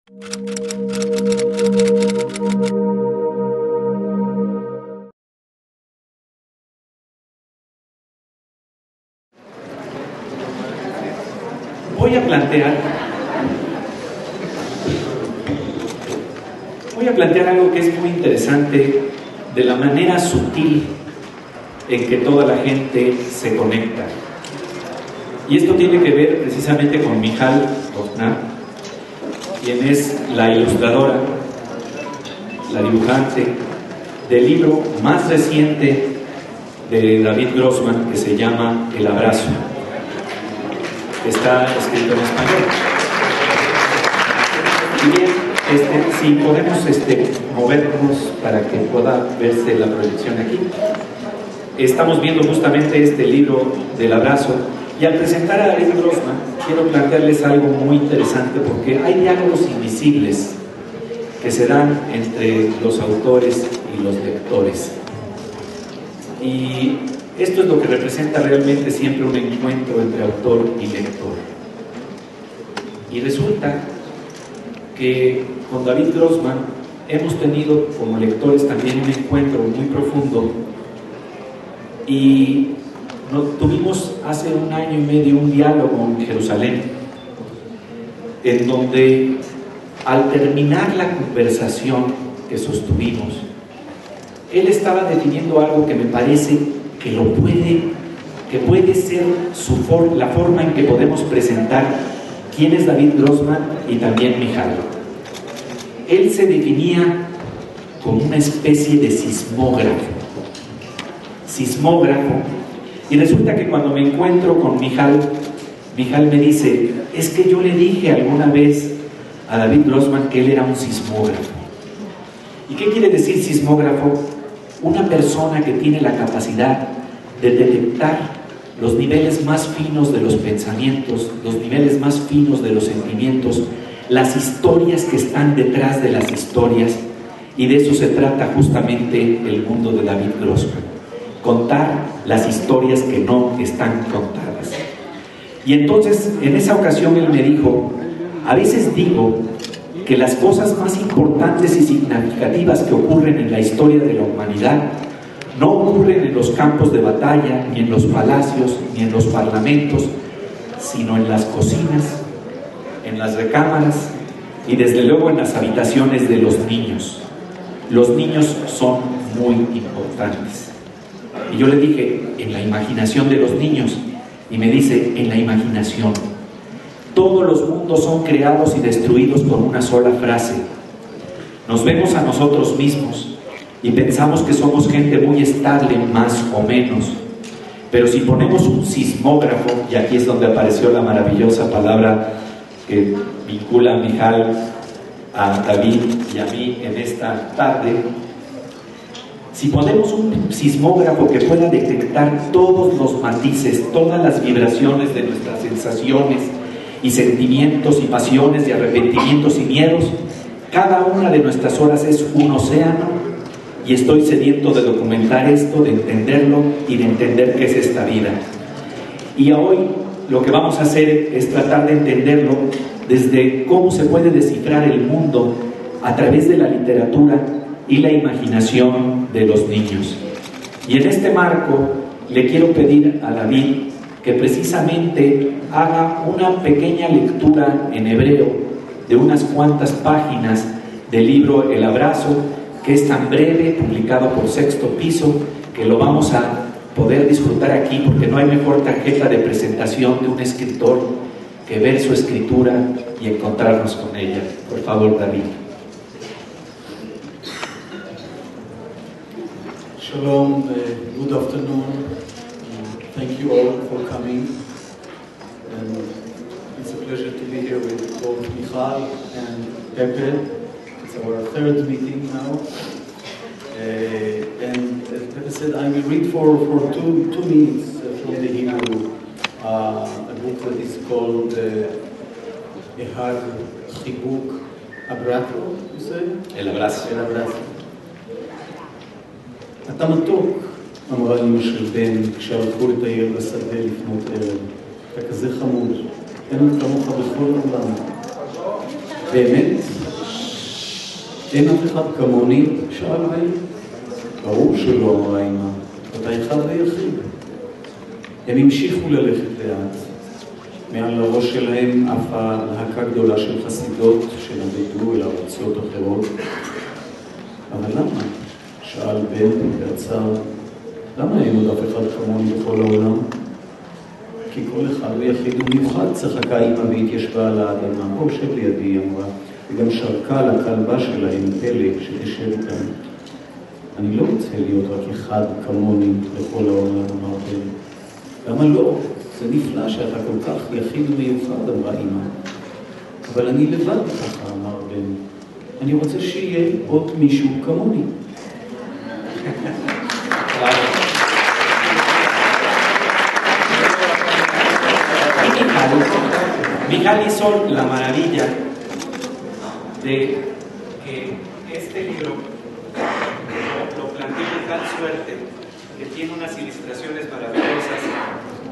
Voy a plantear algo que es muy interesante de la manera sutil en que toda la gente se conecta. Y esto tiene que ver precisamente con Michal Tovna, quien es la ilustradora, la dibujante del libro más reciente de David Grossman, que se llama El Abrazo. Está escrito en español. Y bien, si podemos movernos para que pueda verse la proyección aquí. Estamos viendo justamente este libro del abrazo, y al presentar a David Grossman quiero plantearles algo muy interesante, porque hay diálogos invisibles que se dan entre los autores y los lectores, y esto es lo que representa realmente siempre un encuentro entre autor y lector. Y resulta que con David Grossman hemos tenido como lectores también un encuentro muy profundo, y tuvimos hace 1 año y medio un diálogo en Jerusalén, en donde al terminar la conversación que sostuvimos, él estaba definiendo algo que me parece que puede ser la forma en que podemos presentar quién es David Grossman y también Michal. Él se definía como una especie de sismógrafo, y resulta que cuando me encuentro con Michal me dice: es que yo le dije alguna vez a David Grossman que él era un sismógrafo. ¿Y qué quiere decir sismógrafo? Una persona que tiene la capacidad de detectar los niveles más finos de los pensamientos, los niveles más finos de los sentimientos, las historias que están detrás de las historias, y de eso se trata justamente el mundo de David Grossman: contar las historias que no están contadas. Y entonces, en esa ocasión él me dijo: a veces digo que las cosas más importantes y significativas que ocurren en la historia de la humanidad no ocurren en los campos de batalla, ni en los palacios, ni en los parlamentos, sino en las cocinas, en las recámaras y desde luego en las habitaciones de los niños. Los niños son muy importantes. Y yo le dije: en la imaginación de los niños. Y me dice: en la imaginación. Todos los mundos son creados y destruidos con una sola frase. Nos vemos a nosotros mismos y pensamos que somos gente muy estable, más o menos. Pero si ponemos un sismógrafo, y aquí es donde apareció la maravillosa palabra que vincula a Michal, a David y a mí en esta tarde, si ponemos un sismógrafo que pueda detectar todos los matices, todas las vibraciones de nuestras sensaciones y sentimientos y pasiones y arrepentimientos y miedos, cada una de nuestras horas es un océano, y estoy sediento de documentar esto, de entenderlo y de entender qué es esta vida. Y hoy lo que vamos a hacer es tratar de entenderlo desde cómo se puede descifrar el mundo a través de la literatura y la imaginación de los niños. Y en este marco le quiero pedir a David que precisamente haga una pequeña lectura en hebreo de unas cuantas páginas del libro El Abrazo, que es tan breve, publicado por Sexto Piso, que lo vamos a poder disfrutar aquí, porque no hay mejor tarjeta de presentación de un escritor que ver su escritura y encontrarnos con ella. Por favor, David. Shalom, good afternoon. Thank you all for coming. And it's a pleasure to be here with both Michal and Pepe. It's our 3rd meeting now. And as Pepe said, I will read for two minutes from the Hebrew a book that is called Ehad Chibuk Abrato, you say? El Abrazo. El Abrazo. אתה מתוק, אמרה אמא של בן כשהלכו לטייל בשדה לפנות ערב. אתה כזה חמוד, אין עוד כמוך בכל העולם. באמת? אין אף אחד כמוני? שאל בן. ברור שלא, אמרה אמא. אתה אחד ויחיד. הם המשיכו ללכת לאט. מעל הראש שלהם עפה להקה גדולה של חסידות שנדדו אל ארצות אחרות. אבל למה? שאל בן בצער. למה אין עוד אף אחד כמוני בכל העולם? כי כל אחד ויחיד ומיוחד, צחקה אמא והתיישבה על האדמה. בוא, שב לידי, היא אמרה. וגם שרקה לכלבה שלהם, פלא, שתשב איתם. אני לא רוצה להיות רק אחד כמוני בכל העולם, אמר בן. למה לא? זה נפלא שאתה כל כך יחיד ומיוחד, אמרה אמא. אבל אני לבד ככה, אמר בן. אני רוצה שיהיה עוד מישהו כמוני. Michal hizo la maravilla de que este libro lo planteó de tal suerte que tiene unas ilustraciones maravillosas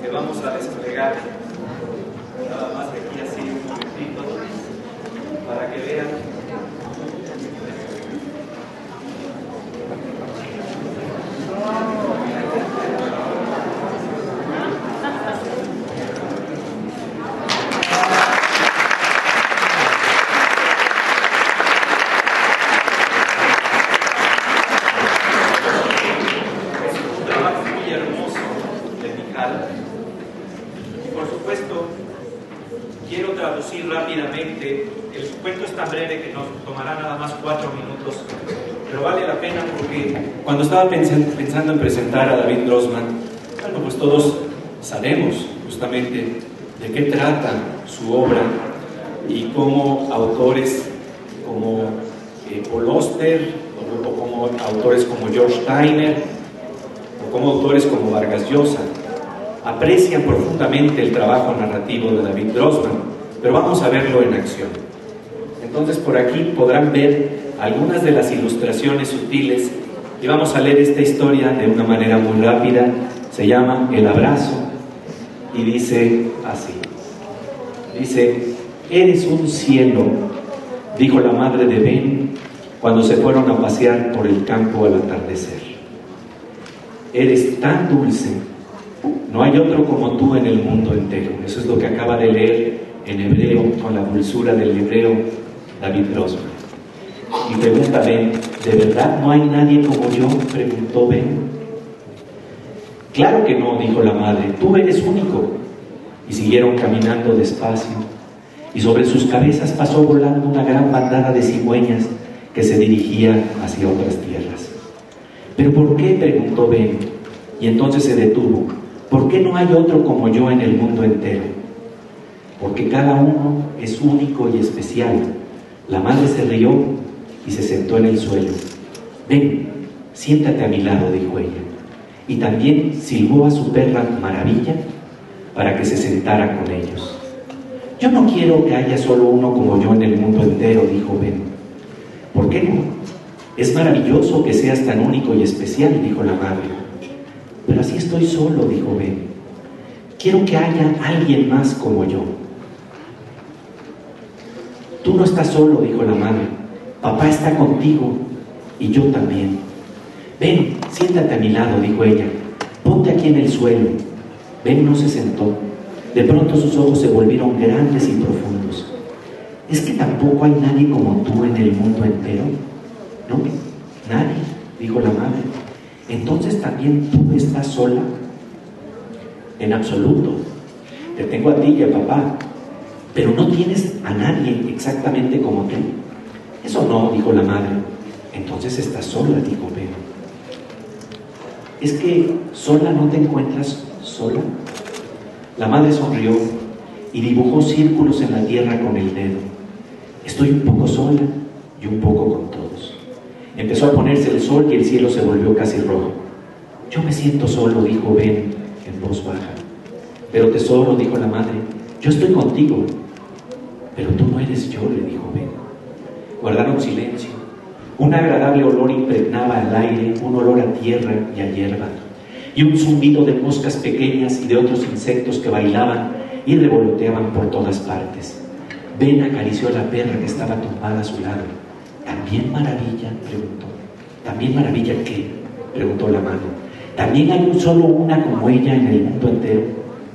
que vamos a desplegar nada más de aquí así un momentito para que vean. Rápidamente, el cuento es tan breve que nos tomará nada más 4 minutos, pero vale la pena porque cuando estaba pensando en presentar a David Grossman, bueno, pues todos sabemos justamente de qué trata su obra y cómo autores como Paul Auster o como autores como George Steiner o como autores como Vargas Llosa aprecian profundamente el trabajo narrativo de David Grossman. Pero vamos a verlo en acción. Entonces por aquí podrán ver algunas de las ilustraciones sutiles y vamos a leer esta historia de una manera muy rápida. Se llama El abrazo y dice así. Dice: eres un cielo, dijo la madre de Ben cuando se fueron a pasear por el campo al atardecer. Eres tan dulce, no hay otro como tú en el mundo entero. Eso es lo que acaba de leer en hebreo, con la dulzura del hebreo, David Grossman. Y pregunta Ben: ¿de verdad no hay nadie como yo?, preguntó Ben. Claro que no, dijo la madre, tú eres único. Y siguieron caminando despacio, y sobre sus cabezas pasó volando una gran bandada de cigüeñas que se dirigía hacia otras tierras. ¿Pero por qué?, preguntó Ben, y entonces se detuvo. ¿Por qué no hay otro como yo en el mundo entero? Porque cada uno es único y especial. La madre se rió y se sentó en el suelo. Ven, siéntate a mi lado, dijo ella. Y también silbó a su perra Maravilla para que se sentara con ellos. Yo no quiero que haya solo uno como yo en el mundo entero, dijo Ben. ¿Por qué no? Es maravilloso que seas tan único y especial, dijo la madre. Pero así estoy solo, dijo Ben. Quiero que haya alguien más como yo. Tú no estás solo, dijo la madre. Papá está contigo y yo también. Ven, siéntate a mi lado, dijo ella. Ponte aquí en el suelo. Ben no se sentó. De pronto sus ojos se volvieron grandes y profundos. ¿Es que tampoco hay nadie como tú en el mundo entero? No, nadie, dijo la madre. Entonces también tú estás sola. En absoluto. Te tengo a ti y a papá. Pero no tienes a nadie exactamente como tú. Eso no, dijo la madre. Entonces estás sola, dijo Ben. ¿Es que sola no te encuentras sola? La madre sonrió y dibujó círculos en la tierra con el dedo. Estoy un poco sola y un poco con todos. Empezó a ponerse el sol y el cielo se volvió casi rojo. Yo me siento solo, dijo Ben en voz baja. Pero tesoro, dijo la madre, yo estoy contigo. Pero tú no eres yo, le dijo Ben. Guardaron silencio. Un agradable olor impregnaba el aire, un olor a tierra y a hierba, y un zumbido de moscas pequeñas y de otros insectos que bailaban y revoloteaban por todas partes. Ben acarició a la perra que estaba tumbada a su lado. ¿También maravilla?, preguntó. ¿También maravilla qué?, preguntó la madre. ¿También hay solo una como ella en el mundo entero?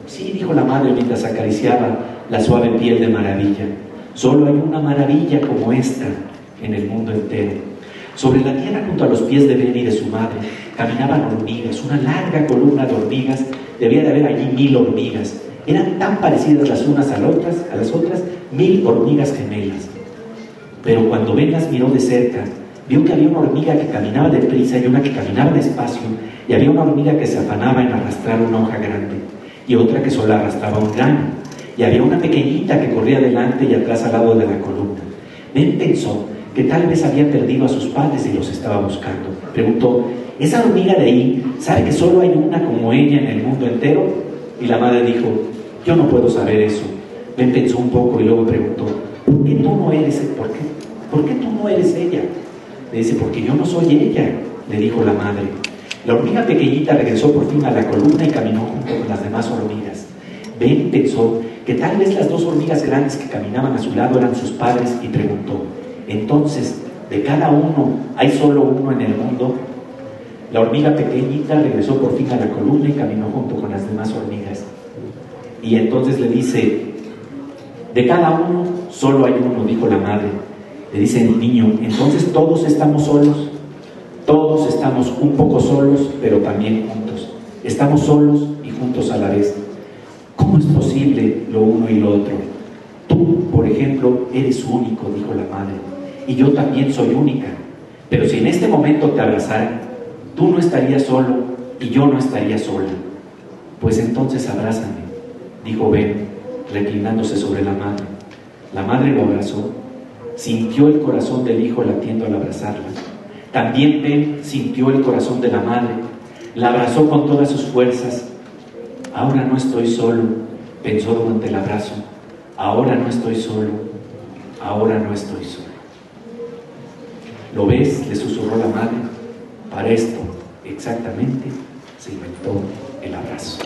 Sí, dijo la madre mientras acariciaba la suave piel de Maravilla. Solo hay una maravilla como esta en el mundo entero. Sobre la tierra, junto a los pies de Ben y de su madre, caminaban hormigas, una larga columna de hormigas. Debía de haber allí 1000 hormigas. Eran tan parecidas las unas a las otras, 1000 hormigas gemelas. Pero cuando Ben las miró de cerca, vio que había una hormiga que caminaba deprisa y una que caminaba despacio, y había una hormiga que se afanaba en arrastrar una hoja grande, y otra que solo arrastraba un grano, y había una pequeñita que corría delante y atrás al lado de la columna. Ben pensó que tal vez había perdido a sus padres y los estaba buscando. Preguntó: ¿esa hormiga de ahí sabe que solo hay una como ella en el mundo entero? Y la madre dijo: yo no puedo saber eso. Ben pensó un poco y luego preguntó: ¿por qué tú no eres ella? Le dice: porque yo no soy ella, le dijo la madre. La hormiga pequeñita regresó por fin a la columna y caminó junto con las demás hormigas. Ben pensó que tal vez las 2 hormigas grandes que caminaban a su lado eran sus padres y preguntó: entonces, ¿de cada uno hay solo uno en el mundo? La hormiga pequeñita regresó por fin a la columna y caminó junto con las demás hormigas. Y entonces le dice: de cada uno solo hay uno, dijo la madre. Le dice el niño: entonces todos estamos solos. Todos estamos un poco solos, pero también juntos. Estamos solos y juntos a la vez. ¿Cómo es posible lo uno y lo otro? Tú, por ejemplo, eres único, dijo la madre, y yo también soy única. Pero si en este momento te abrazara, tú no estarías solo y yo no estaría sola. Pues entonces abrázame, dijo Ben, reclinándose sobre la madre. La madre lo abrazó. Sintió el corazón del hijo latiendo al abrazarla. También Ben sintió el corazón de la madre. La abrazó con todas sus fuerzas. Ahora no estoy solo, pensó durante el abrazo. Ahora no estoy solo. Ahora no estoy solo. ¿Lo ves?, le susurró la madre. Para esto, exactamente, se inventó el abrazo.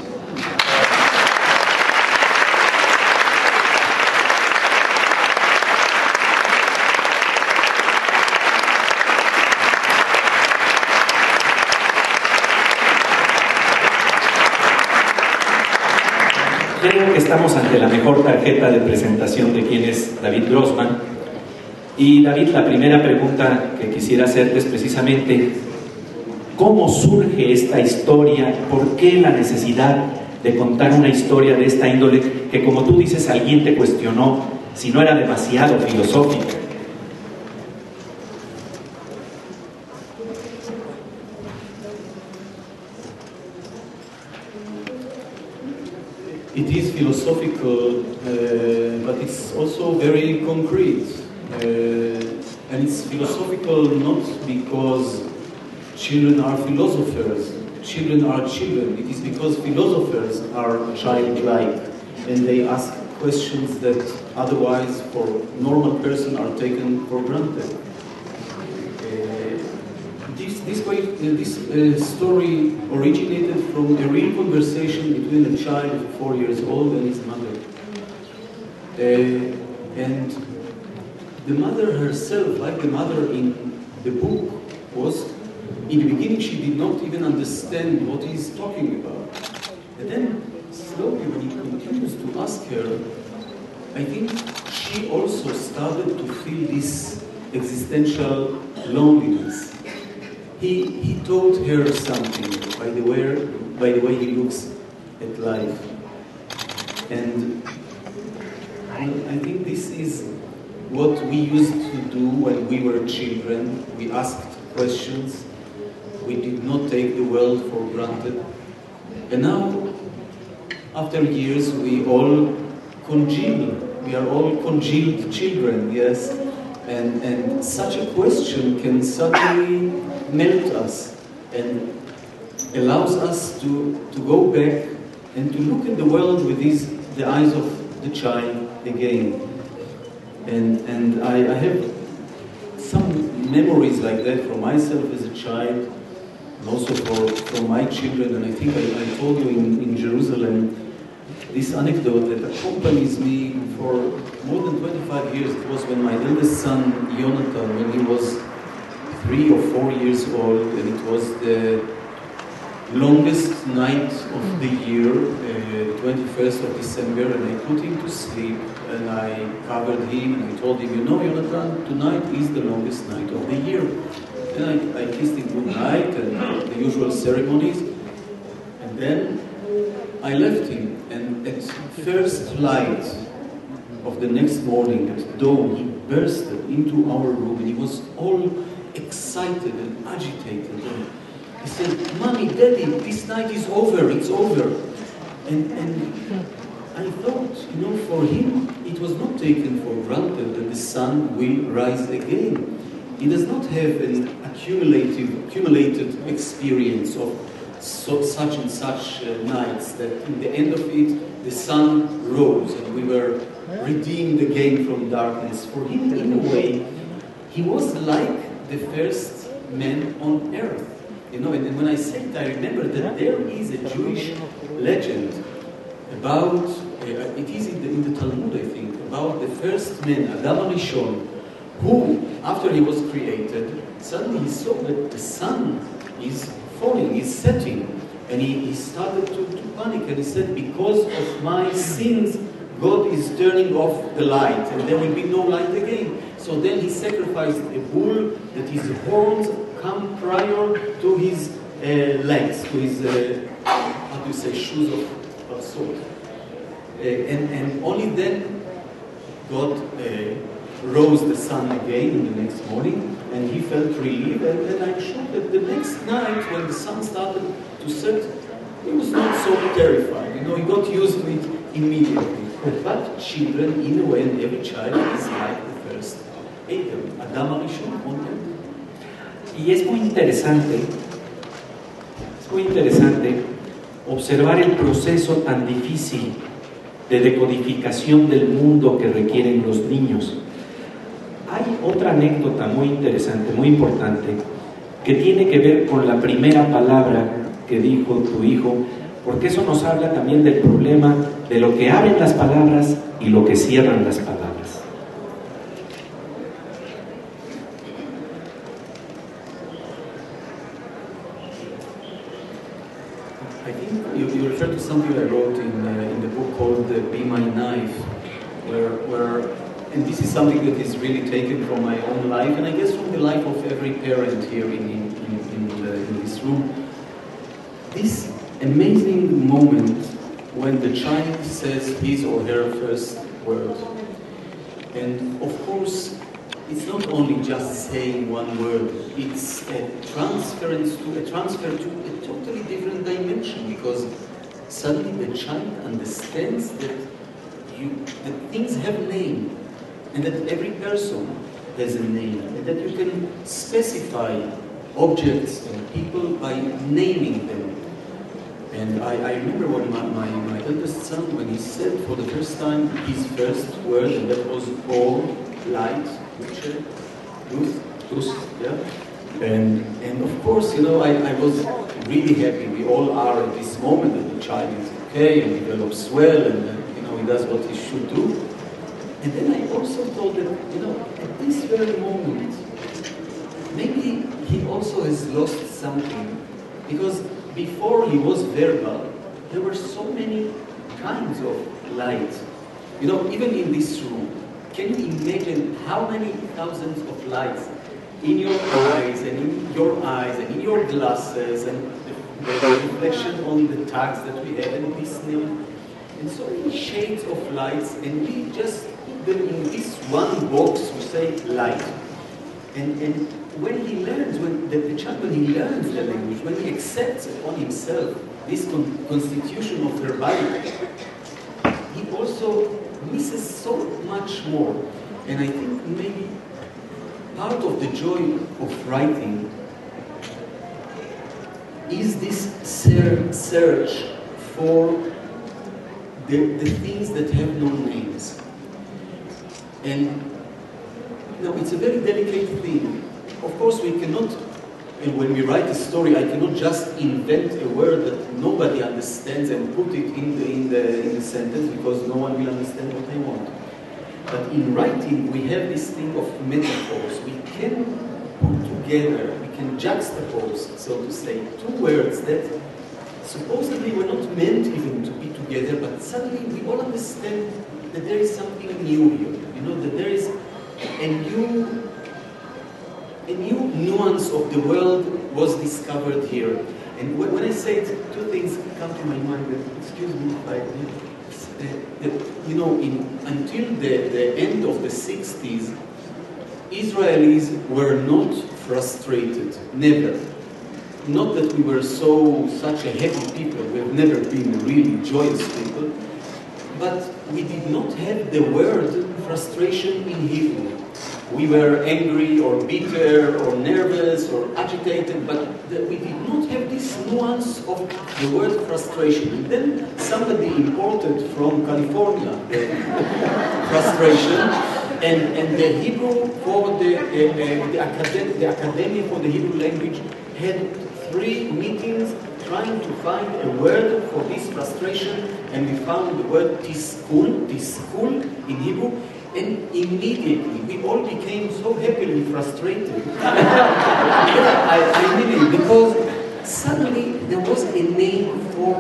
Creo que estamos ante la mejor tarjeta de presentación de quién es David Grossman. Y David, la primera pregunta que quisiera hacerte es precisamente: ¿cómo surge esta historia? ¿Por qué la necesidad de contar una historia de esta índole que, como tú dices, alguien te cuestionó si no era demasiado filosófica? It is philosophical, but it's also very concrete. And it's philosophical not because children are philosophers. Children are children. It is because philosophers are childlike and they ask questions that otherwise for normal person are taken for granted. This story originated from a real conversation between a child of 4 years old and his mother. And the mother herself, like the mother in the book, was, in the beginning she did not even understand what he's talking about. And then slowly when he continues to ask her, I think she also started to feel this existential loneliness. He taught her something by the way he looks at life. And I think this is what we used to do when we were children. We asked questions. We did not take the world for granted. And now, after years, we all congeal. We are all congealed children, yes? And such a question can suddenly melt us and allows us to go back and to look at the world with the eyes of the child again. And I have some memories like that for myself as a child, and also for my children. And I think I told you in Jerusalem, this anecdote that accompanies me for more than 25 years. It was when my eldest son, Jonathan, when he was 3 or 4 years old, and it was the longest night of the year, 21st of December, and I put him to sleep, and I covered him, and I told him, you know, Jonathan, tonight is the longest night of the year. And I kissed him good night, and the usual ceremonies, and then I left him, and at first light of the next morning, at dawn, he bursted into our room, and he was all excited and agitated, and he said, Mommy, Daddy, this night is over, it's over. And I thought, you know, for him, it was not taken for granted that the sun will rise again. He does not have an accumulated experience of such and such nights, that in the end of it, the sun rose and we were redeemed again from darkness. For him, in a way, he was like the first man on earth. You know, and when I say it, I remember that there is a Jewish legend about, it is in the Talmud, I think, about the first man, Adam HaRishon, who, after he was created, suddenly he saw that the sun is falling, is setting, and he started to panic, and he said, because of my sins, God is turning off the light, and there will be no light again. So then he sacrificed a bull that his horns come prior to his legs, to his, how do you say, shoes of salt. And only then God rose the sun again in the next morning, and he felt relieved. And then I'm sure that the next night, when the sun started to set, he was not so terrified. You know, he got used to it immediately. But children, in a way, and every child is like the first Adam HaRishon on earth. Y es muy interesante observar el proceso tan difícil de decodificación del mundo que requieren los niños. Hay otra anécdota muy interesante, muy importante, que tiene que ver con la primera palabra que dijo tu hijo, porque eso nos habla también del problema de lo que abren las palabras y lo que cierran las palabras. I think you refer to something I wrote in the book called Be My Knife, where and this is something that is really taken from my own life, and I guess from the life of every parent here in this room. This amazing moment when the child says his or her first word. And of course, it's not only just saying one word, it's a transfer to a totally different dimension, because suddenly the child understands that things have a name, and that every person has a name, and that you can specify objects and people by naming them. And I remember when my eldest son, when he said for the first time his first word, and that was all, light, truth, yeah. And of course, you know, I was really happy. We all are at this moment that the child is okay and develops well, and you know, he does what he should do. And then I also thought that, you know, at this very moment, maybe he also has lost something, because before he was verbal, there were so many kinds of light. You know, even in this room, can you imagine how many thousands of lights in your eyes and in your eyes and in your glasses, and the reflection on the tags that we have and this nail, and so many shades of lights, and we just put them in this one box, we say light. And when he learns, when the child, when he learns the language, when he accepts upon himself this constitution of verbality, he also misses so much more. And I think maybe part of the joy of writing is this search for the things that have no names. And you know, it's a very delicate thing. Of course, we cannot And when we write a story, I cannot just invent a word that nobody understands and put it in the sentence, because no one will understand what I want. But in writing, we have this thing of metaphors. We can put together, we can juxtapose, so to say, two words that supposedly were not meant even to be together, but suddenly we all understand that there is something new here. You know, that there is a new nuance of the world was discovered here. And when I say it, two things come to my mind. Excuse me if I... you know, until the end of the 60s, Israelis were not frustrated, never. Not that we were such a happy people, we've never been really joyous people, but we did not have the word frustration in Hebrew. We were angry or bitter or nervous or agitated, but we did not have this nuance of the word frustration. And then somebody imported from California the frustration, and the Hebrew for the Academy for the Hebrew language had 3 meetings trying to find a word for this frustration, and we found the word tiskul in Hebrew. And immediately, we all became so happily frustrated. I mean it, because suddenly there was a name for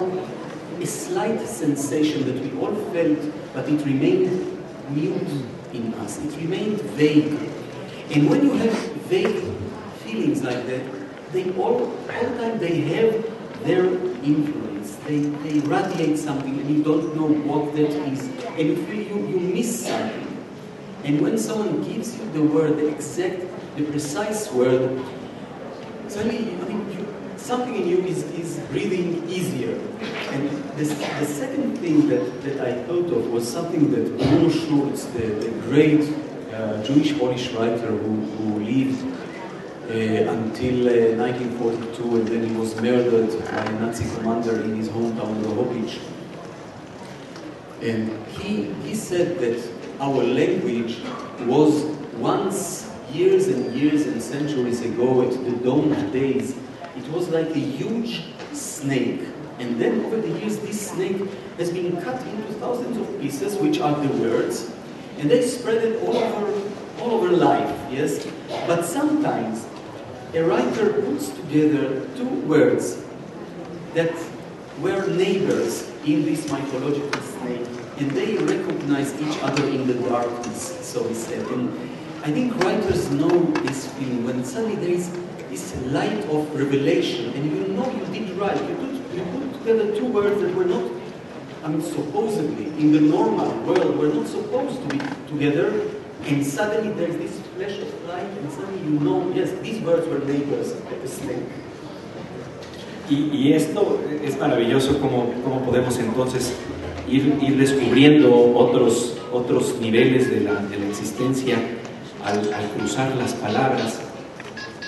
a slight sensation that we all felt, but it remained mute in us. It remained vague. And when you have vague feelings like that, they all the time they have their influence. They radiate something, and you don't know what that is. And you feel you miss something. And when someone gives you the word, the precise word, suddenly something in you is breathing easier. And the second thing that I thought of was something that Bruno Schulz, the great Jewish-Polish writer who lived until 1942, and then he was murdered by a Nazi commander in his hometown, Drohobych. And he said that our language was once, years and years and centuries ago, at the dawn of days, it was like a huge snake. And then over the years, this snake has been cut into thousands of pieces, which are the words, and they spread it all over life, yes? But sometimes a writer puts together 2 words that were neighbors in this mythological snake, and they recognize each other in the darkness, so he said. And I think writers know this feeling when suddenly there is this light of revelation, and you know you did right. You put together 2 words that were not, supposedly, in the normal world, were not supposed to be together, and suddenly there is this flash of light, and suddenly you know, yes, these words were neighbors of the snake. Y esto es maravilloso, cómo podemos entonces ir descubriendo otros niveles de la existencia al cruzar las palabras.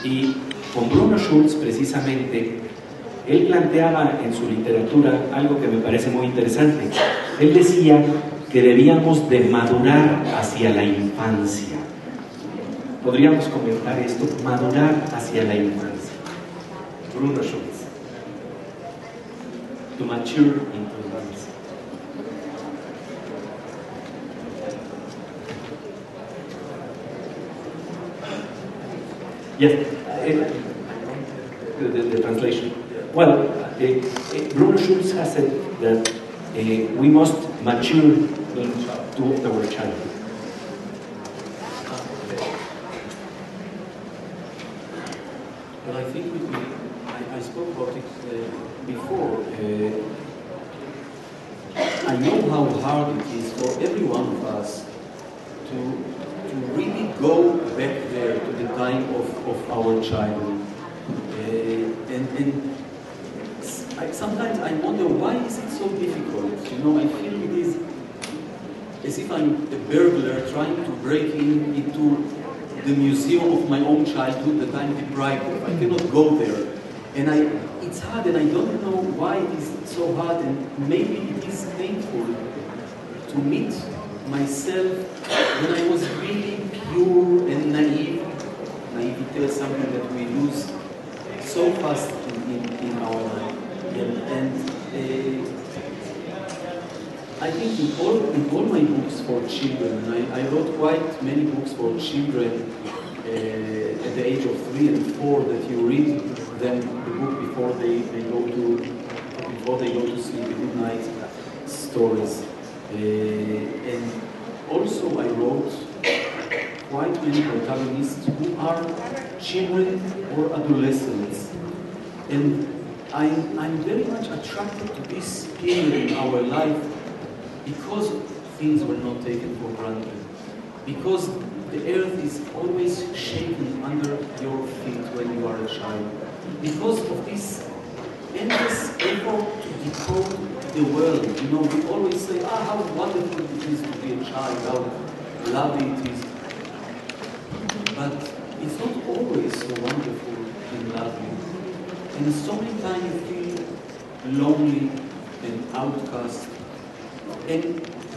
Y con Bruno Schulz, precisamente, él planteaba en su literatura algo que me parece muy interesante. Él decía que debíamos de madurar hacia la infancia. Podríamos comentar esto, madurar hacia la infancia. Bruno Schulz. To mature into adults. Yes, the translation. Well, Bruno Schulz has said that we must mature into our childhood. Well, I think I spoke about it before. I know how hard it is for every one of us to really go back there to the time of our childhood. And sometimes I wonder, why is it so difficult? You know, I feel it is as if I'm a burglar trying to break into the museum of my own childhood that I'm deprived of. I cannot go there. And it's hard, and I don't know why it is so hard, and maybe it is painful to meet myself when I was really pure and naive. Naivete is something that we lose in all my books for children, I wrote quite many books for children at the age of 3 and 4 that you read them the book before they go to sleep, good night stories. And also I wrote quite many protagonists who are children or adolescents. And I'm very much attracted to this period in our life because things were not taken for granted. Because the earth is always shaken under your feet when you are a child. Because of this endless effort to decode the world. You know, we always say, how wonderful it is to be a child, how lovely it is. But it's not always so wonderful and lovely. And so many times you feel lonely and outcast. And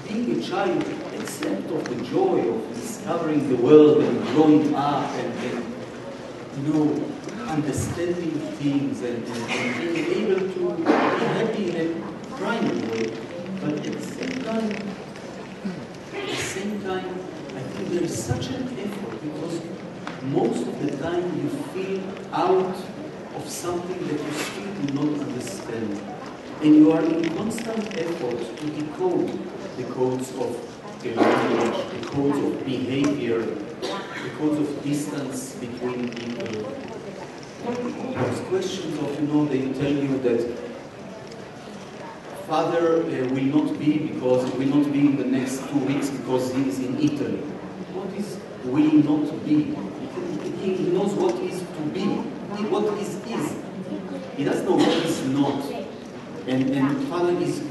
being a child, except of the joy of discovering the world and growing up and you know, understanding things and being able to be happy in a primary way, but at the same time, I think there is such an effort because most of the time you feel out of something that you still do not understand. And you are in constant effort to decode the codes of the language, the codes of behavior, the codes of distance between people. Those questions of, you know, they tell you that father will not be in the next 2 weeks because he is in Italy. What is will not be? He knows what is to be, what is. He doesn't know what is not. And father is,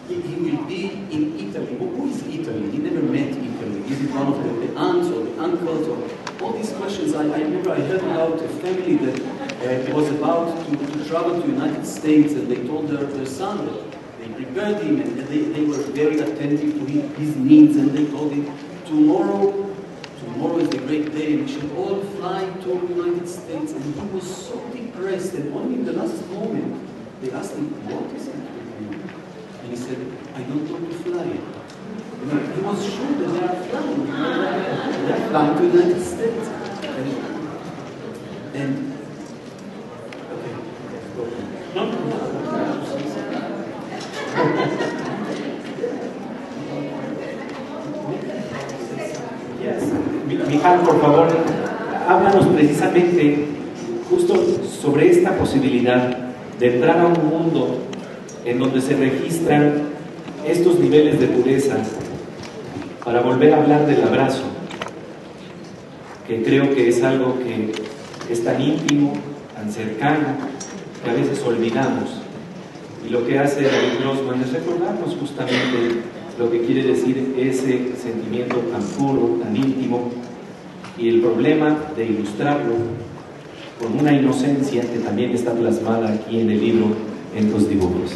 he will be in Italy. Who is Italy? He never met Italy. Is it one of the aunts or the uncles or all these questions? I remember I heard about a family that was about to travel to the United States, and they told their son that they prepared him, and they were very attentive to his needs, and they told him, tomorrow is the great day, and we should all fly to the United States. And he was so depressed, and only in the last moment, they asked him, what is it with you? And he said, I don't want to fly. And he was sure that they are flying. They are flying to the United States. And okay, go. Yes. Mijal, por favor, háblanos precisamente justo sobre esta posibilidad de entrar a un mundo en donde se registran estos niveles de pureza para volver a hablar del abrazo, que creo que es algo que es tan íntimo, tan cercano, que a veces olvidamos. Y lo que hace David Grossman es recordarnos justamente lo que quiere decir ese sentimiento tan puro, tan íntimo, y el problema de ilustrarlo con una inocencia que también está plasmada aquí en el libro, en tus dibujos.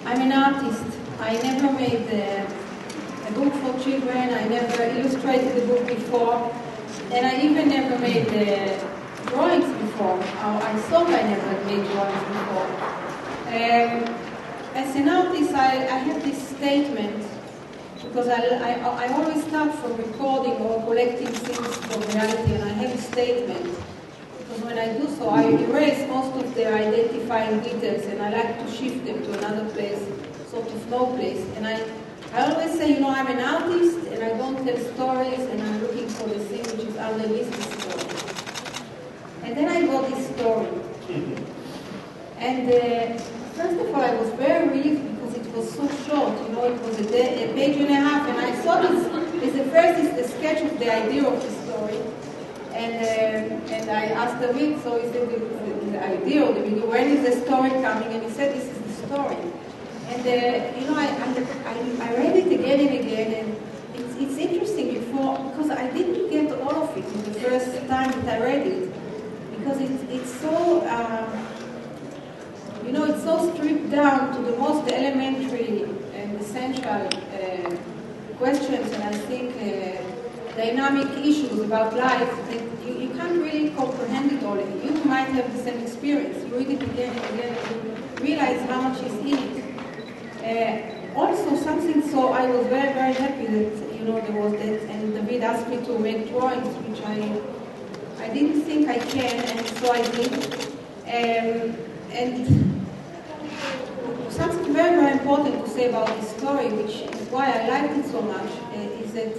I'm an artist. I never made a book for children. I never illustrated a book before. And I even never made drawings before. I thought I never made drawings before. As an artist, I have this statement, because I always start from recording or collecting things from reality, and I have a statement. Because when I do so, I erase most of the identifying details, and I like to shift them to another place, sort of no place. And I always say, you know, I'm an artist, and I don't tell stories, and I'm looking for the thing which is underneath the story. And then I got this story. And first of all, I was very relieved because it was so short. You know, it was a page and a half, and I thought first is the sketch of the idea of the story. And I asked David, so he said the idea or the video, when is the story coming? And he said, this is the story. And you know, I read it again and again, and it's interesting because I didn't get all of it in the first time that I read it, because it's so you know, it's so stripped down to the most elementary and essential questions, and I think dynamic issues about life, and you can't really comprehend it all. You might have the same experience. You read it again and again, and you realize how much is in it. Also, something, so I was very, very happy that, there was that, and David asked me to make drawings, which I didn't think I can, and so I did. And something very, very important to say about this story, which is why I liked it so much, is that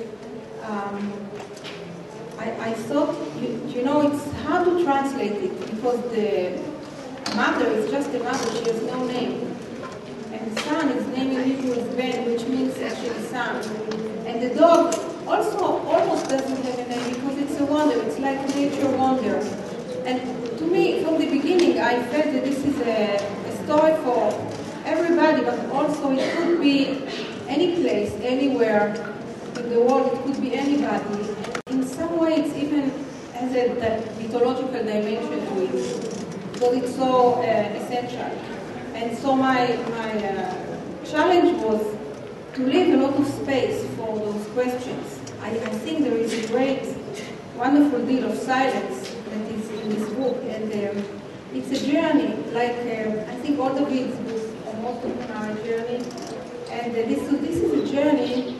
I thought, it's hard to translate it because the mother is just a mother, she has no name. And the son, his name in Hebrew is Ben, which means actually son. And the dog also almost doesn't have a name because it's a wonder, it's like a nature wonder. And to me, from the beginning, I felt that this is a story for everybody, but also it could be any place, anywhere in the world, it could be anybody. In some way, it's even has a mythological dimension to it, because it's so essential. And so my challenge was to leave a lot of space for those questions. I think there is a great, wonderful deal of silence that is in this book, and it's a journey, like I think all the David's books, most of them are a journey, and this is a journey,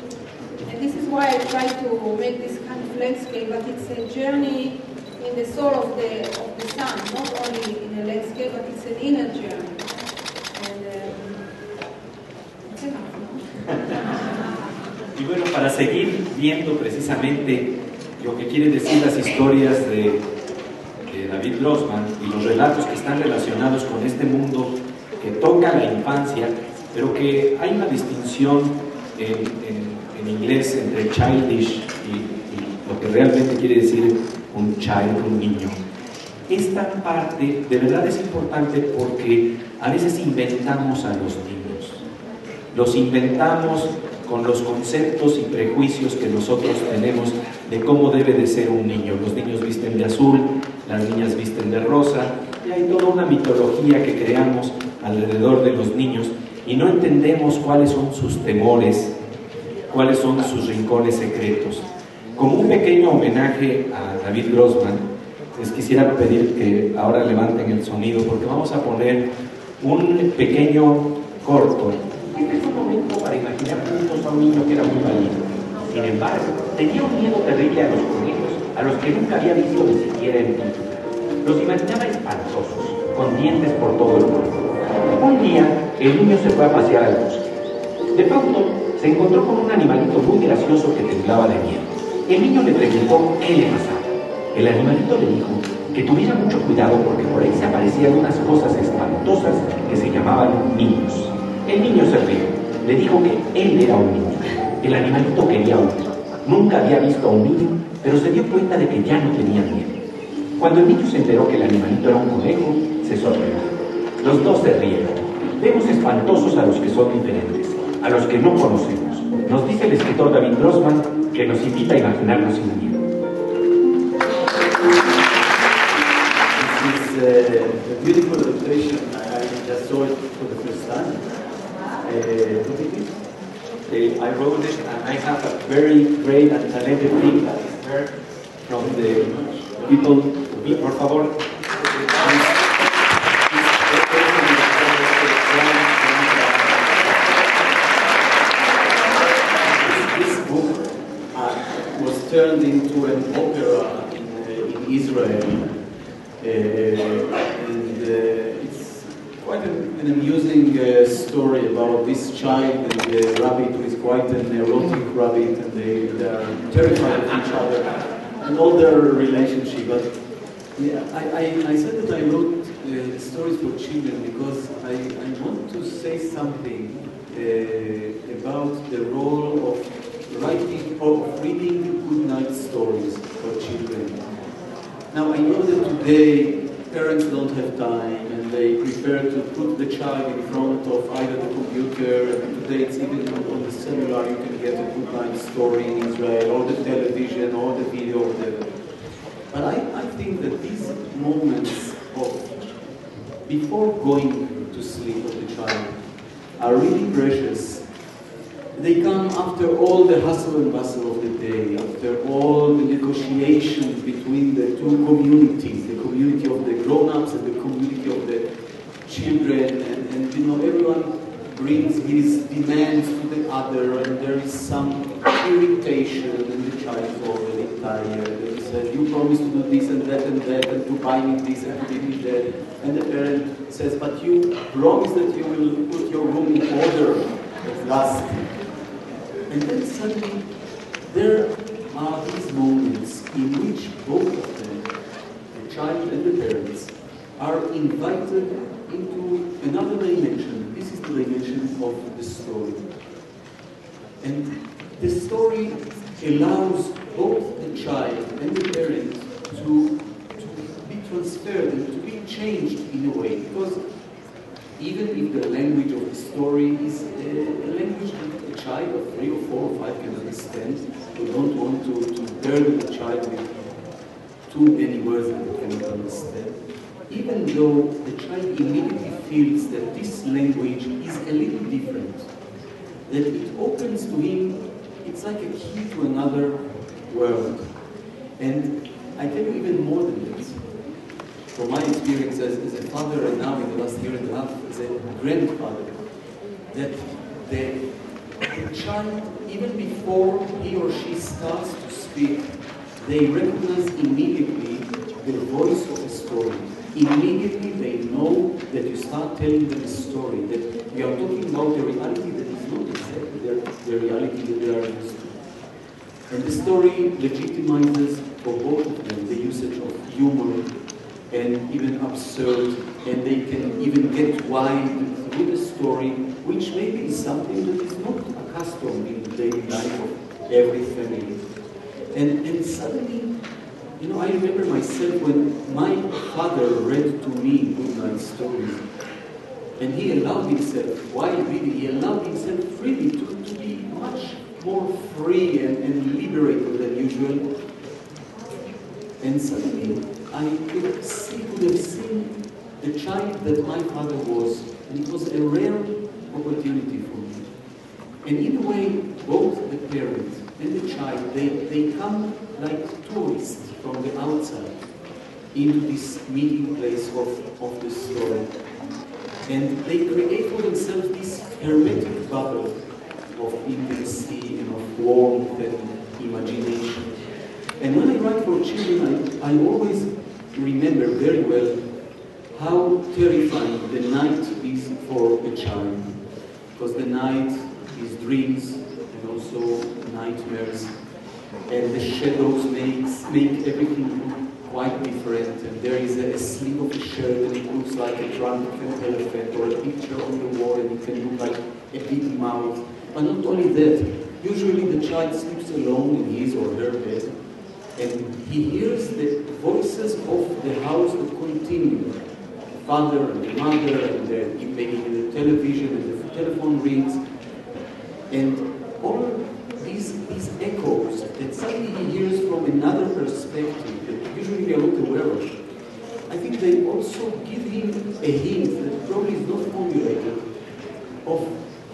and this is why I try to make this kind of landscape, but it's a journey in the soul of the sun, not only in a landscape, but it's an inner journey. Y bueno, para seguir viendo precisamente lo que quieren decir las historias de David Grossman y los relatos que están relacionados con este mundo que toca la infancia, pero que hay una distinción en inglés entre childish y lo que realmente quiere decir un child, un niño. Esta parte de verdad es importante porque a veces inventamos a los niños. Los inventamos con los conceptos y prejuicios que nosotros tenemos de cómo debe de ser un niño. Los niños visten de azul, las niñas visten de rosa, y hay toda una mitología que creamos alrededor de los niños y no entendemos cuáles son sus temores, cuáles son sus rincones secretos. Como un pequeño homenaje a David Grossman, les quisiera pedir que ahora levanten el sonido porque vamos a poner un pequeño corto. Este es un momento para imaginar juntos a un niño que era muy valiente. Sin embargo, tenía un miedo terrible a los conejos, a los que nunca había visto ni siquiera en pintura. Los imaginaba espantosos, con dientes por todo el cuerpo. Un día, el niño se fue a pasear al bosque. De pronto, se encontró con un animalito muy gracioso que temblaba de miedo. El niño le preguntó qué le pasaba. El animalito le dijo que tuviera mucho cuidado porque por ahí se aparecían unas cosas espantosas que se llamaban niños. El niño se rió, le dijo que él era un niño. El animalito quería huir. Nunca había visto a un niño, pero se dio cuenta de que ya no tenía miedo. Cuando el niño se enteró que el animalito era un conejo, se sorprendió. Los dos se rieron. Vemos espantosos a los que son diferentes, a los que no conocemos. Nos dice el escritor David Grossman que nos invita a imaginarnos sin miedo. This is a beautiful adaptation. I just saw it for the first time. I wrote it and I have a very great and talented team that is heard from the people. Por favor. This book was turned into an opera in Israel, and it's quite an amusing story about this child and the rabbit, who is quite an erotic rabbit, and they are terrified of each other and all their relationship. But yeah, I said that I wrote stories for children because I want to say something about the role of writing or reading good night stories for children. Now I know that today parents don't have time and they prefer to put the child in front of either the computer, and today it's even on the cellular you can get a good night story in Israel, or the television, or the video, or whatever. But I think that these moments of before going to sleep of the child are really precious. they come after all the hustle and bustle of the day, after all the negotiations between the two communities, the community of the grown-ups and the community of the children, and you know, everyone brings his demands to the other, and there is some irritation, and the child is already tired, and he says, you promised to do this and that, and to buy me this and to give me that, and the parent says, but you promised that you will put your room in order at last. And then suddenly, there are these moments in which both of them, the child and the parents, are invited into another dimension. This is the dimension of the story. And the story allows both the child and the parent to be transferred and to be changed in a way. Because even if the language of the story is a language that a child of 3 or 4 or 5 can understand, we don't want to burden the child with too many words that they cannot understand. Even though the child immediately feels that this language is a little different, that it opens to him, it's like a key to another world. And I tell you even more than this. From my experience as a father, and now in the last year and a half as a grandfather, that the child, even before he or she starts to speak, they recognize immediately the voice of a story. Immediately they know that you start telling them a story, that we are talking about a reality that is not exactly the reality that they are used to. And the story legitimizes for both of them the usage of humor and even absurd, and they can even get wild through the story, which maybe is something that is not accustomed in the daily life of every family. And suddenly, you know, I remember myself when my father read to me good night stories, and he allowed himself, while reading, he allowed himself freely to be much more free and liberated than usual. And suddenly, I could have seen the child that my father was, and it was a rare opportunity for me. And in a way, both the parent and the child, they come like tourists from the outside into this meeting place of the story. And they create for themselves this hermetic bubble of intimacy and of warmth and imagination. And when I write for children, I always remember very well how terrifying the night is for a child. Because the night is dreams and also nightmares. And the shadows make everything quite different. And there is a sleeve of a shirt and it looks like a drunken elephant, or a picture on the wall and it can look like a big mouth. But not only that, usually the child sleeps alone in his or her bed, and he hears the voices of the house that continue. The father and the mother, and maybe the television and the telephone rings. And all these echoes that suddenly he hears from another perspective that usually we are not aware of, I think they also give him a hint that probably is not formulated of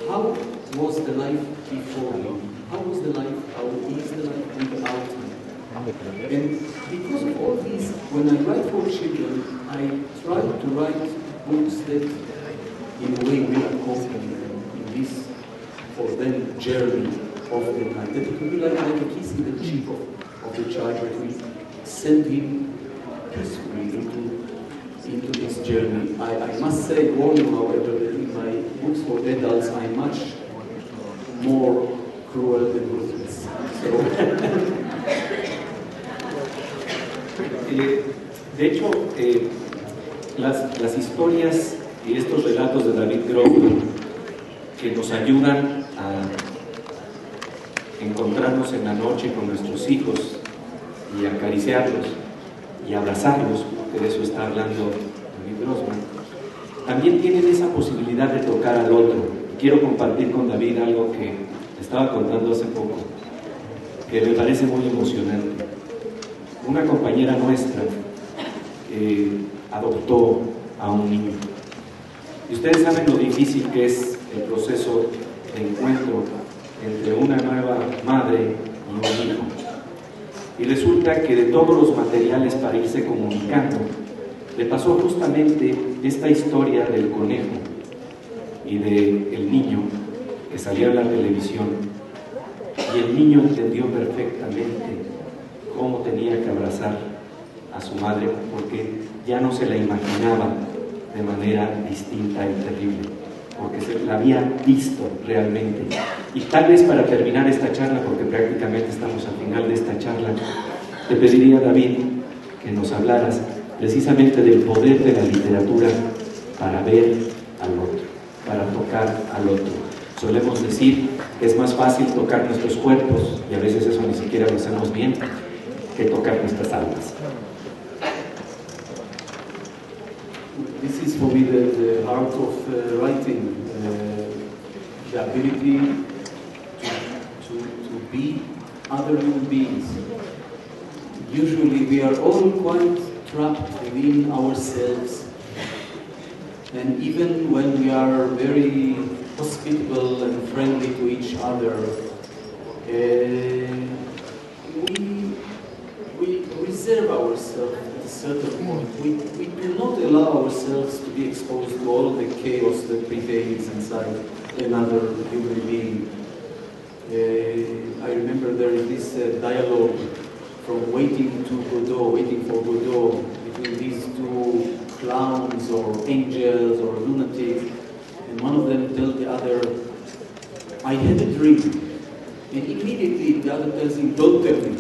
how was the life before him, how was the life, how is the life without him. And because of all these, when I write for children, I try to write books that in a way will accompany them in this, for them, journey of the night. That it will be like a kiss in the cheek of the child, that will send him peacefully into this journey. I must say, warn you, however, that in my books for adults, I'm much more cruel than ruthless. So, de hecho, las historias y estos relatos de David Grossman que nos ayudan a encontrarnos en la noche con nuestros hijos y acariciarlos y abrazarlos, porque de eso está hablando David Grossman, también tienen esa posibilidad de tocar al otro. Quiero compartir con David algo que estaba contando hace poco, que me parece muy emocionante. Una compañera nuestra adoptó a un niño. Y ustedes saben lo difícil que es el proceso de encuentro entre una nueva madre y un hijo. Y resulta que de todos los materiales para irse comunicando, le pasó justamente esta historia del conejo y del niño que salió en la televisión. Y el niño entendió perfectamente cómo tenía que abrazar a su madre, porque ya no se la imaginaba de manera distinta y terrible, porque se la había visto realmente. Y tal vez para terminar esta charla, porque prácticamente estamos al final de esta charla, te pediría, David, que nos hablaras precisamente del poder de la literatura para ver al otro, para tocar al otro. Solemos decir que es más fácil tocar nuestros cuerpos, y a veces eso ni siquiera lo hacemos bien, que tocar nuestras almas. This is for me the art of writing, the ability to be other human beings. Usually we are all quite trapped within ourselves, and even when we are very hospitable and friendly to each other, we reserve ourselves at a certain point. We do not allow ourselves to be exposed to all the chaos that prevails inside another human being. I remember there is this dialogue from Waiting for Godot, between these two clowns or angels or lunatics, and one of them tells the other, I had a dream. And immediately the other tells him, don't tell me.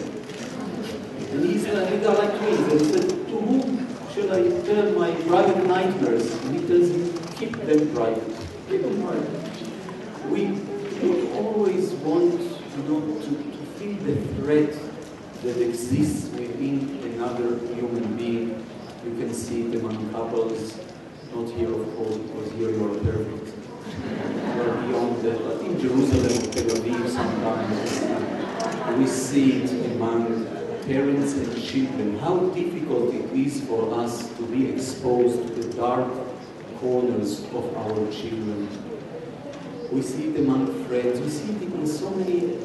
And they are like twins, and he said, to whom should I tell my private nightmares? And he tells him, keep them private. Keep them private. We always want to feel the threat that exists within another human being. You can see it among couples, not here of course, because here you are perfect. You are beyond that, but in Jerusalem or Tel Aviv sometimes we see it among parents and children, how difficult it is for us to be exposed to the dark corners of our children. We see it among friends, we see it in so many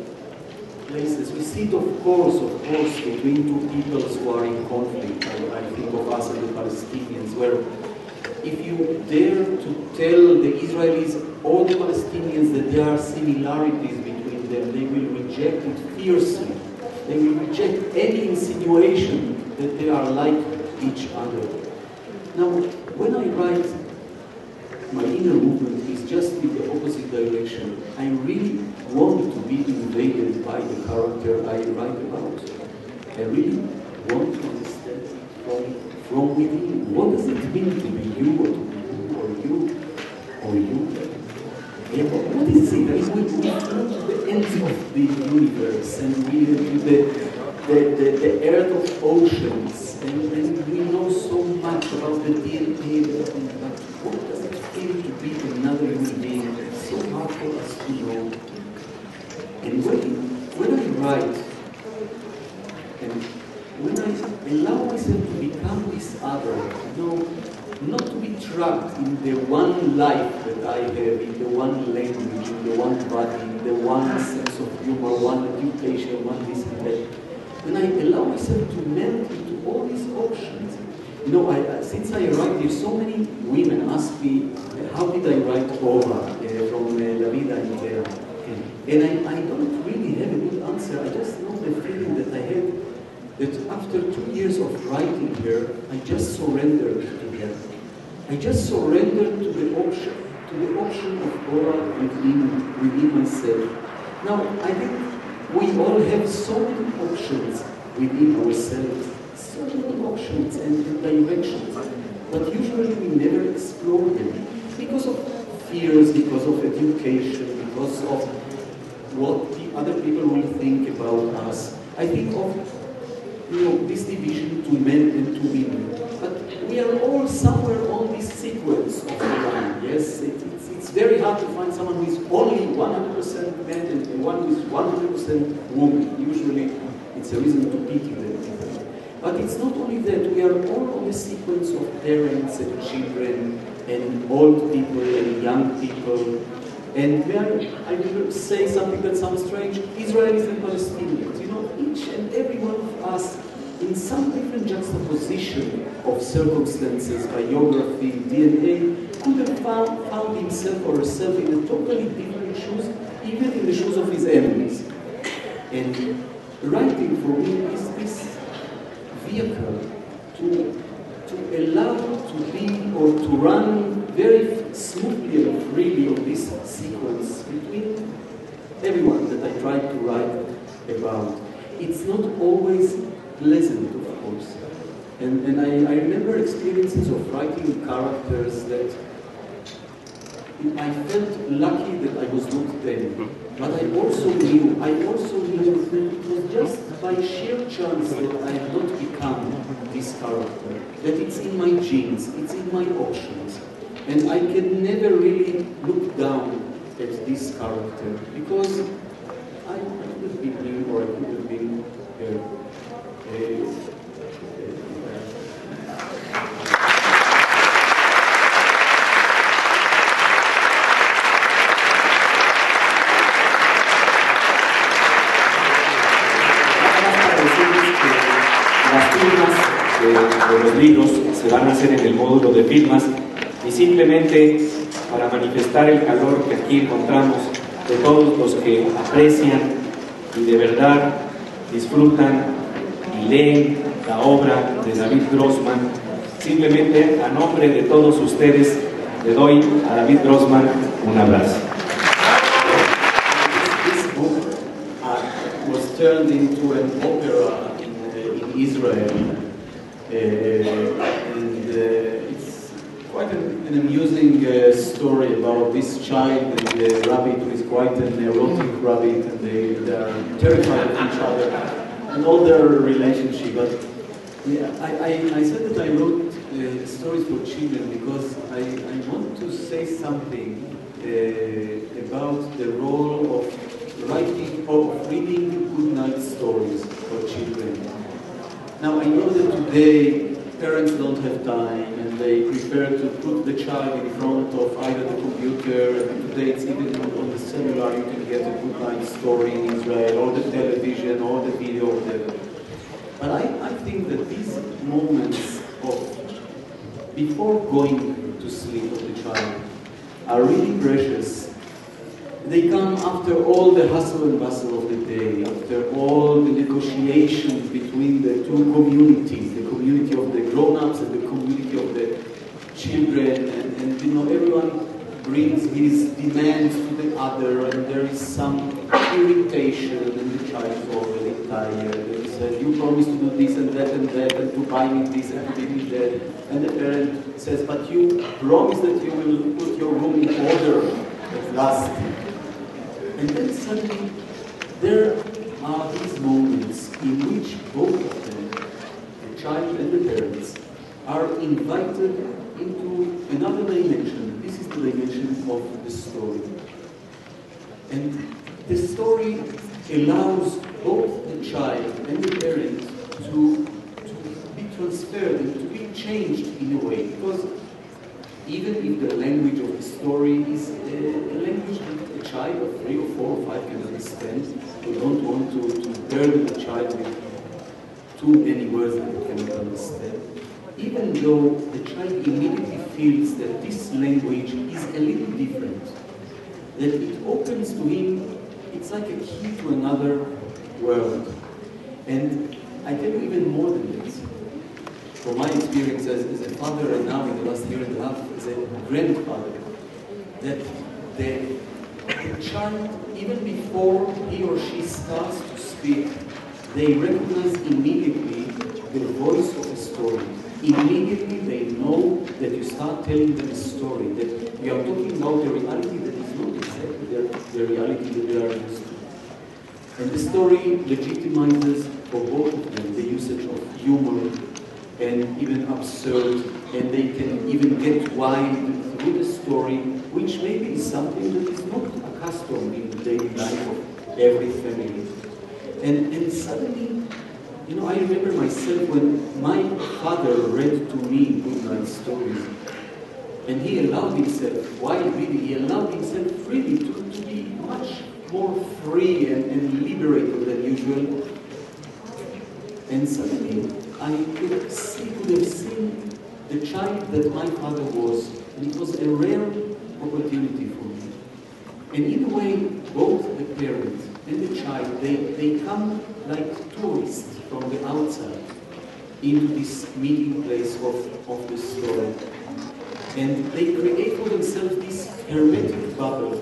places. We see it, of course, between two peoples who are in conflict. I think of us and the Palestinians, where if you dare to tell the Israelis or the Palestinians that there are similarities between them, they will reject it fiercely. They will reject any insinuation that they are like each other. Now, when I write, my inner movement is just in the opposite direction. I really want to be invaded by the character I write about. I really want to understand from within. What does it mean to be you, or to be you, or you, or you? Yeah, what is it? I mean, we go to the ends of the universe, and we the earth of oceans, and we know so much about the DNA, but what does it feel to be another human being? It's so hard for us to know. And when I write, and when I allow myself to become this other, not to be trapped in the one life that I have, in the one language, in the one body, in the one sense of humor, one education, one this and that, when I allow myself to melt into all these options. Since I write, there's so many women ask me, how did I write Ora from La Vida Entera? And I don't really have a good answer. I just know the feeling that I had, that after 2 years of writing her, I just surrendered to her. I just surrendered to the option of Ora within myself. Now, I think we all have so many options within ourselves, so many options and directions, but usually we never explore them because of fears, because of education, because of what the other people will think about us. I think of this division to men and to women, but we are all somewhere on this sequence of the line. Yes, it's very hard to find someone who is only 100% man and one who is 100% woman. Usually, it's a reason to pity them. But it's not only that, we are all on a sequence of parents and children and old people and young people. And I will say something that sounds strange, Israelis and Palestinians, you know, each and every one of us in some different juxtaposition of circumstances, biography, DNA, could have found himself or herself in a totally different shoes, even in the shoes of his enemies. And writing for me is this vehicle to allow to be or to run very smoothly and freely on this sequence between everyone that I try to write about. It's not always pleasant, of course. And I remember experiences of writing characters that I felt lucky that I was not them. But I also knew that it was just by sheer chance that I have not become this character. That it's in my genes, it's in my options. And I can never really look down at this character because I could have been him or I could have been de los libros se van a hacer en el módulo de firmas y simplemente para manifestar el calor que aquí encontramos de todos los que aprecian y de verdad disfrutan y leen la obra de David Grossman, simplemente a nombre de todos ustedes le doy a David Grossman un abrazo. This book was turned into an opera in Israel. It's quite an amusing story about this child and the rabbit who is quite an erotic rabbit, and they are terrified of each other and all their relationship. But yeah, I said that I wrote stories for children because I want to say something about the role of writing or of reading good night stories for children. Now, I know that today parents don't have time and they prefer to put the child in front of either the computer, and today it's even on the cellular, you can get a good night story in Israel, or the television, or the video, or whatever. But I think that these moments of before going to sleep of the child are really precious. They come after all the hustle and bustle of the day, after all the negotiations between the two communities, the community of the grown-ups and the community of the children, and you know, everyone brings his demands to the other, and there is some irritation, and the child is already tired, and he says, you promised to do this and that, and to buy me this and to give me that, and the parent says, but you promised that you will put your room in order at last. And then suddenly, there are these moments in which both of them, the child and the parents, are invited into another dimension. This is the dimension of the story. And the story allows both the child and the parent to be transferred and to be changed in a way. Because even if the language of the story is a language that a child of 3 or 4 or 5 can understand, we don't want to burden the child with too many words that they cannot understand. Even though the child immediately feels that this language is a little different, that it opens to him, it's like a key to another world. And I tell you even more than this. From my experience as a father, and now in the last year and a half as a grandfather, that the child, even before he or she starts to speak, they recognize immediately the voice of a story. Immediately they know that you start telling them a story, that you are talking about a reality that is not exactly the reality that they are used to. And the story legitimizes for both of them the usage of humor, and even absurd, and they can even get wild through the story, which maybe is something that is not accustomed in the daily life of every family. And suddenly, you know, I remember myself when my father read to me good night stories. And he allowed himself, why really? He allowed himself freely to be much more free and liberated than usual. And suddenly I could have seen the child that my father was. And it was a rare opportunity for me. And in a way, both the parent and the child, they come like tourists from the outside into this meeting place of the story. And they create for themselves this hermetic bubble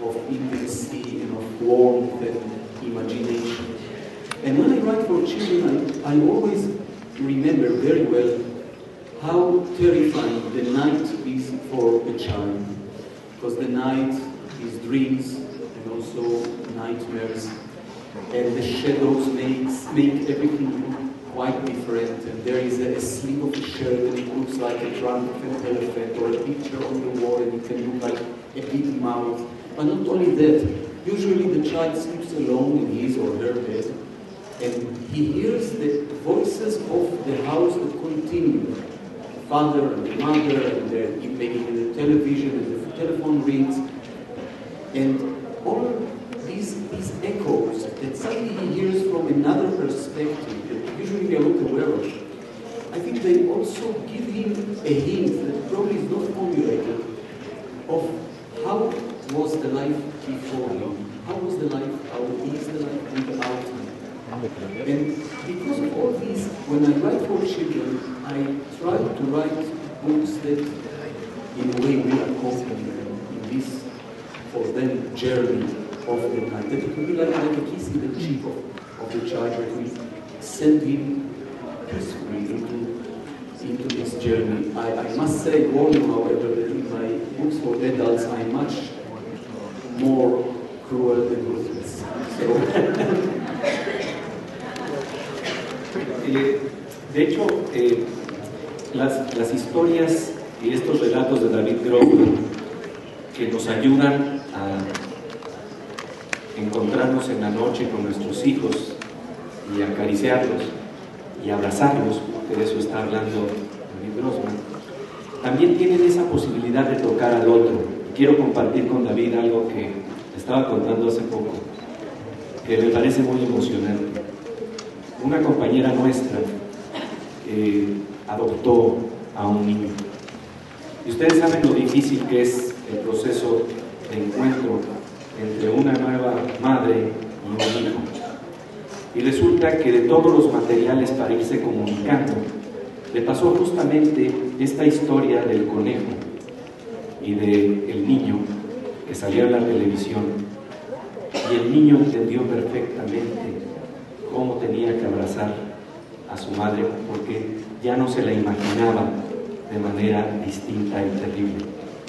of intimacy and of warmth and imagination. And when I write for children, I always remember very well how terrifying the night is for a child. Because the night is dreams and also nightmares. And the shadows make everything look quite different. And there is a sleeve of a shirt and it looks like a trunk of an elephant, or a picture on the wall and it can look like a big mouth. But not only that, usually the child sleeps alone in his or her bed. And he hears the voices of the house that continue. The father and the mother, and maybe the television and the telephone rings. And all these echoes that suddenly he hears from another perspective that usually we are not aware of, I think they also give him a hint that probably is not formulated of how was the life before him, how was the life, how is the life without him. And because of all these, when I write for children, I try to write books that in a way will accompany them in this, for them, journey of the night. That it will be like a kiss in the cheek of the child that will send him peacefully into this journey. I must say, warn you, however, that in my books for adults, I'm much more cruel than ruthless. So, de hecho, las historias y estos relatos de David Grossman que nos ayudan a encontrarnos en la noche con nuestros hijos y acariciarlos y abrazarlos, porque de eso está hablando David Grossman, también tienen esa posibilidad de tocar al otro. Quiero compartir con David algo que estaba contando hace poco, que me parece muy emocionante. Una compañera nuestra adoptó a un niño. Y ustedes saben lo difícil que es el proceso de encuentro entre una nueva madre y un hijo. Y resulta que de todos los materiales para irse comunicando, le pasó justamente esta historia del conejo y del niño que salió en la televisión. Y el niño entendió perfectamente cómo tenía que abrazar a su madre, porque ya no se la imaginaba de manera distinta y terrible,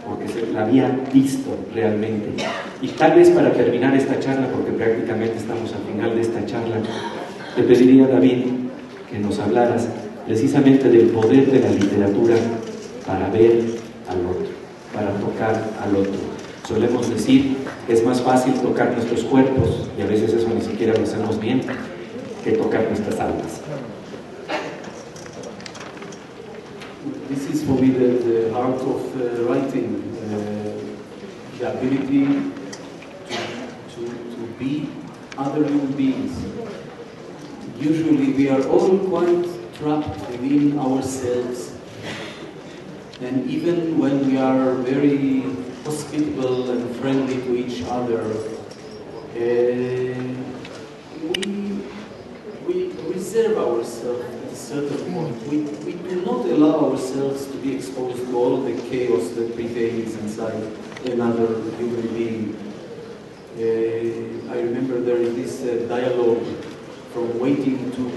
porque se la había visto realmente. Y tal vez para terminar esta charla, porque prácticamente estamos al final de esta charla, te pediría, David, que nos hablaras precisamente del poder de la literatura para ver al otro, para tocar al otro. Solemos decir que es más fácil tocar nuestros cuerpos, y a veces eso ni siquiera lo hacemos bien, que tocar nuestras almas. This is for me the heart of writing, the ability to be other human beings. Usually we are all quite trapped within ourselves, and even when we are very hospitable and friendly to each other, we reserve ourselves at a certain point. We do not allow ourselves to be exposed to all the chaos that prevails inside another human being. I remember there is this dialogue from Waiting for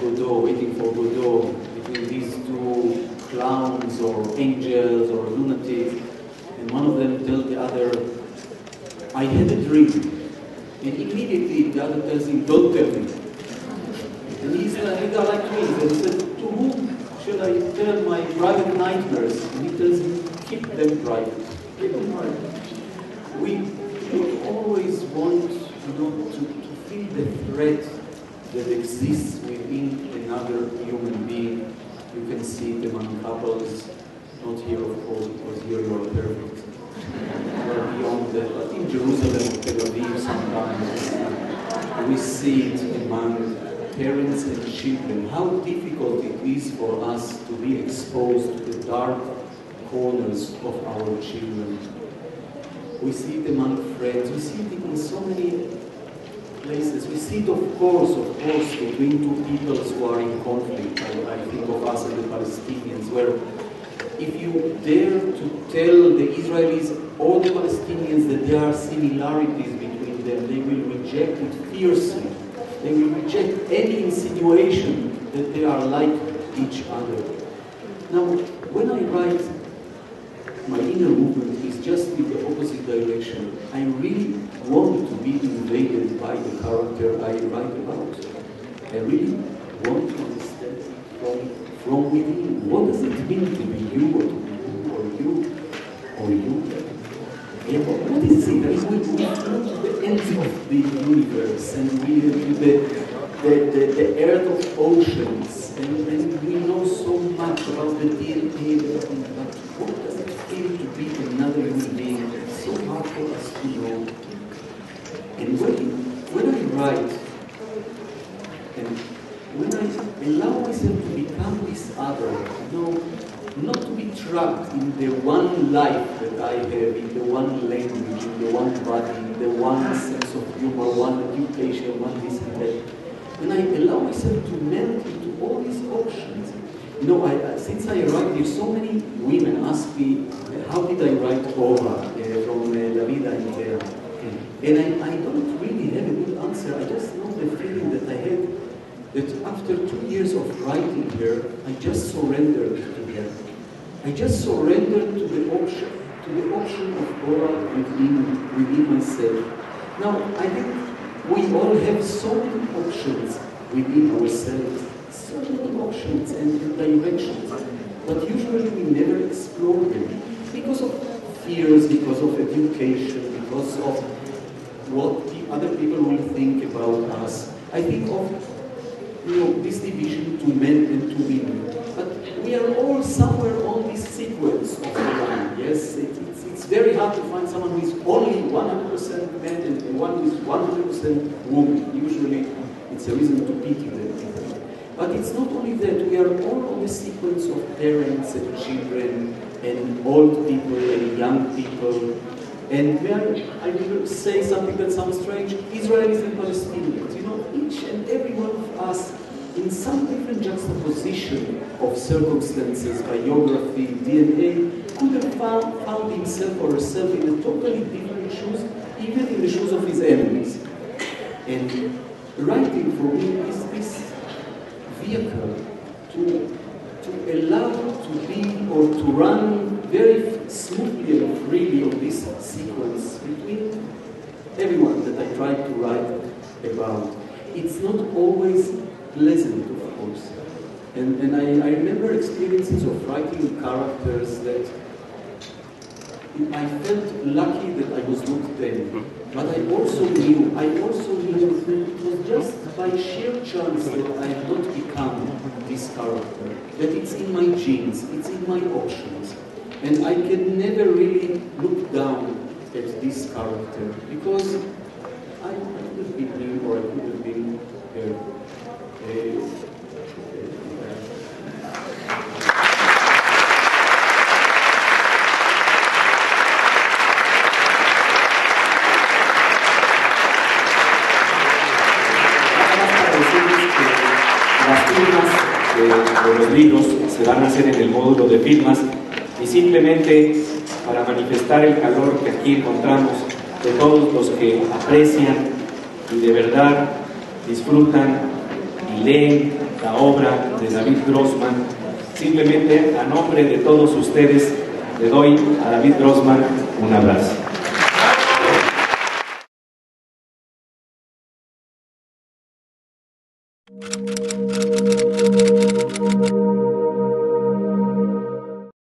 Godot, between these two clowns or angels or lunatics, and one of them tells the other, I had a dream. And immediately the other tells him, don't tell me. And he's like twins, and he says, to whom should I tell my private nightmares? And he tells him, keep them private. Keep them private. We always want to feel the threat that exists within another human being. You can see it among couples, Not here, of course, because here you are perfect. You are beyond that. But in Jerusalem, Tel Aviv, sometimes we see it among parents and children, how difficult it is for us to be exposed to the dark corners of our children. We see it among friends, we see it in so many places. We see it, of course, between two peoples who are in conflict. I think of us and the Palestinians, where if you dare to tell the Israelis or the Palestinians that there are similarities between them, they will reject it fiercely. They will reject any insinuation that they are like each other. Now, when I write, my inner movement is just in the opposite direction. I really want to be invaded by the character I write about. I really want to understand from within. What does it mean to be you, or to be you, or you, or you? And what is it? We look to the ends of the universe, and we to the earth of oceans, and we know so much about the DNA, but what does it feel to be another human being? It's so hard for us to know. And when I write, and when I allow myself to become this other, not to be trapped in the one life that I have, in the one language, in the one body, in the one sense of humor, one education, one this and that. When I allow myself to melt into all these options, since I write, there's so many women ask me, how did I write Ora from La Vida Entera? And I don't really have a good answer. I just know the feeling that I had, that after 2 years of writing her, I just surrendered to her. I just surrendered to the option of Ora within myself. Now, I think we all have so many options within ourselves, so many options and directions, but usually we never explore them because of fears, because of education, because of what the other people will think about us. I think of this division to men and to women, but we are all somewhere on this sequence of the line. Yes, it's very hard to find someone who is only 100% man and one who is 100% woman. Usually, it's a reason to pity them. But it's not only that, we are all on a sequence of parents and children and old people and young people. And I will say something that sounds strange, Israelis and Palestinians. Each and every one of us, in some different juxtaposition of circumstances, biography, DNA, could have found himself or herself in a totally different shoes, even in the shoes of his enemies. And writing for me is this vehicle to allow to be or to run very smoothly and freely on this sequence between everyone that I try to write about. It's not always pleasant, of course. And I remember experiences of writing characters that I felt lucky that I was not them. But I also knew it was just by sheer chance that I have not become this character. That it's in my genes, it's in my options. And I can never really look down at this character because I could have been him or I could have been her. De los libros se van a hacer en el módulo de firmas y simplemente para manifestar el calor que aquí encontramos de todos los que aprecian y de verdad disfrutan y leen la obra de David Grossman, simplemente a nombre de todos ustedes le doy a David Grossman un abrazo.